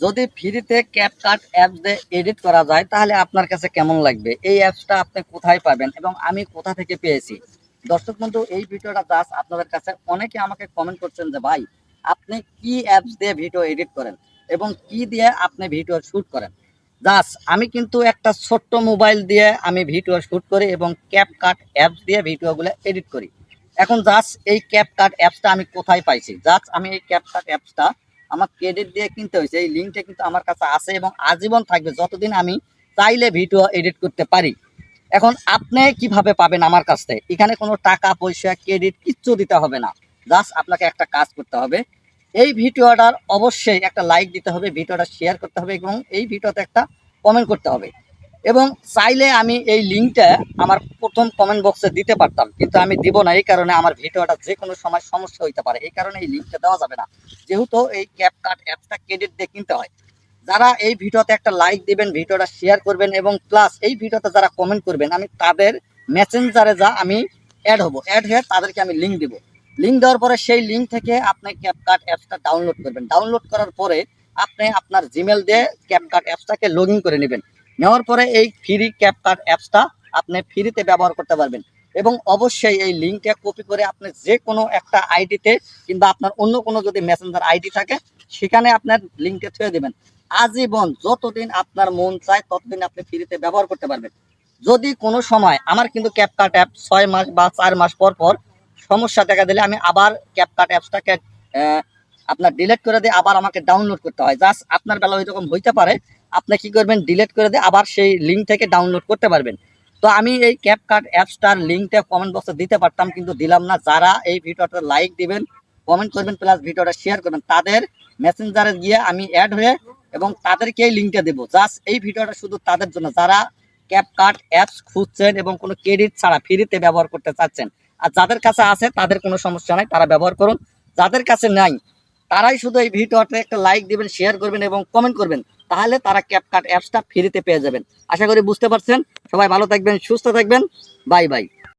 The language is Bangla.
যদি ফ্রিতে ক্যাপকাট অ্যাপস দিয়ে এডিট করা যায় তাহলে আপনার কাছে কেমন লাগবে? এই অ্যাপসটা আপনি কোথায় পাবেন এবং আমি কোথা থেকে পেয়েছি? দর্শক বন্ধু, এই ভিডিওটা জাস্ট আপনাদের কাছে অনেকে আমাকে কমেন্ট করছেন যে ভাই, আপনি কি অ্যাপস দিয়ে ভিডিও এডিট করেন এবং কি দিয়ে আপনি ভিডিও শ্যুট করেন? জাস্ট আমি কিন্তু একটা ছোট্ট মোবাইল দিয়ে আমি ভিডিও শ্যুট করি এবং ক্যাপকাট অ্যাপস দিয়ে ভিডিওগুলো এডিট করি। এখন জাস্ট এই ক্যাপকাট অ্যাপসটা আমি কোথায় পাইছি? জাস্ট আমি এই ক্যাপকাট অ্যাপসটা আমার ক্রেডিট দিয়ে কিনতে হয়েছে। এই লিঙ্কটা কিন্তু আমার কাছে আছে এবং আজীবন থাকবে যতদিন আমি চাইলে ভিডিও এডিট করতে পারি। এখন আপনি কিভাবে পাবেন আমার কাছ থেকে? এখানে কোনো টাকা পয়সা ক্রেডিট কিচ্ছু দিতে হবে না। জাস্ট আপনাকে একটা কাজ করতে হবে। এই ভিডিওটার অবশ্যই একটা লাইক দিতে হবে, ভিডিওটা শেয়ার করতে হবে এবং এই ভিডিওতে একটা কমেন্ট করতে হবে। এবং চাইলে আমি এই লিঙ্কটা আমার প্রথম কমেন্ট বক্সে দিতে পারতাম, কিন্তু আমি দিব না। এই কারণে আমার ভিডিওটা যে কোনো সময় সমস্যা হইতে পারে, এই কারণে এই লিঙ্কটা দেওয়া যাবে না, যেহেতু এই ক্যাপকাট অ্যাপসটা ক্রেডিট দিয়ে কিনতে হয়। যারা এই ভিডিওতে একটা লাইক দিবেন, ভিডিওটা শেয়ার করবেন এবং প্লাস এই ভিডিওতে যারা কমেন্ট করবেন, আমি তাদের মেসেঞ্জারে আমি অ্যাড হব, অ্যাড হয়ে তাদেরকে আমি লিঙ্ক দিব। লিঙ্ক দেওয়ার পরে সেই লিঙ্ক থেকে আপনি ক্যাপকাট অ্যাপসটা ডাউনলোড করবেন। ডাউনলোড করার পরে আপনি আপনার জিমেল দিয়ে ক্যাপকাট অ্যাপসটাকে লগ ইন করে নেবেন। নেওয়ার পরে এই ফ্রি ক্যাপকাট অ্যাপসটা আপনি ফ্রিতে ব্যবহার করতে পারবেন। এবং অবশ্যই এই লিঙ্কটা কপি করে আপনি যে কোনো একটা আইডিতে কিংবা আপনার অন্য কোনো যদি মেসেঞ্জার আইডি থাকে সেখানে আপনার লিঙ্কটা ছুঁয়ে দেবেন। আজীবন যতদিন আপনার মন চায় ততদিন আপনি ফ্রিতে ব্যবহার করতে পারবেন। যদি কোনো সময় আমার কিন্তু ক্যাপকাট অ্যাপ 6 মাস বা 4 মাস পর পর সমস্যা দেখা দিলে আমি আবার ক্যাপকাট অ্যাপসটাকে আপনার ডিলিট করে দিয়ে আবার আমাকে ডাউনলোড করতে হয়। জাস্ট আপনার বেলা ওইরকম হইতে পারে, আপনি কি করবেন, ডিলিট করে দিয়ে আবার সেই লিঙ্ক থেকে ডাউনলোড করতে পারবেন। তো আমি এই ক্যাপকাট অ্যাপসটার লিঙ্কটা কমেন্ট বক্সে দিতে পারতাম, কিন্তু দিলাম না। যারা এই ভিডিওটা লাইক দিবেন, কমেন্ট করবেন প্লাস ভিডিওটা শেয়ার করবেন, তাদের মেসেঞ্জারে গিয়ে আমি অ্যাড হয়ে এবং তাদেরকে এই লিঙ্কটা দেবো। জাস্ট এই ভিডিওটা শুধু তাদের জন্য যারা ক্যাপকাট অ্যাপস খুঁজছেন এবং কোনো ক্রেডিট ছাড়া ফ্রিতে ব্যবহার করতে চাচ্ছেন। আর যাদের কাছে আছে তাদের কোনো সমস্যা নাই, তারা ব্যবহার করুন। যাদের কাছে নাই তারাই শুধু এই ভিডিওতে একটা লাইক দিবেন, শেয়ার করবেন এবং কমেন্ট করবেন, তাহলে তারা ক্যাপকাট অ্যাপসটা ফ্রিতে পেয়ে যাবেন। আশা করি বুঝতে পারছেন। সবাই ভালো থাকবেন, সুস্থ থাকবেন। Bye bye.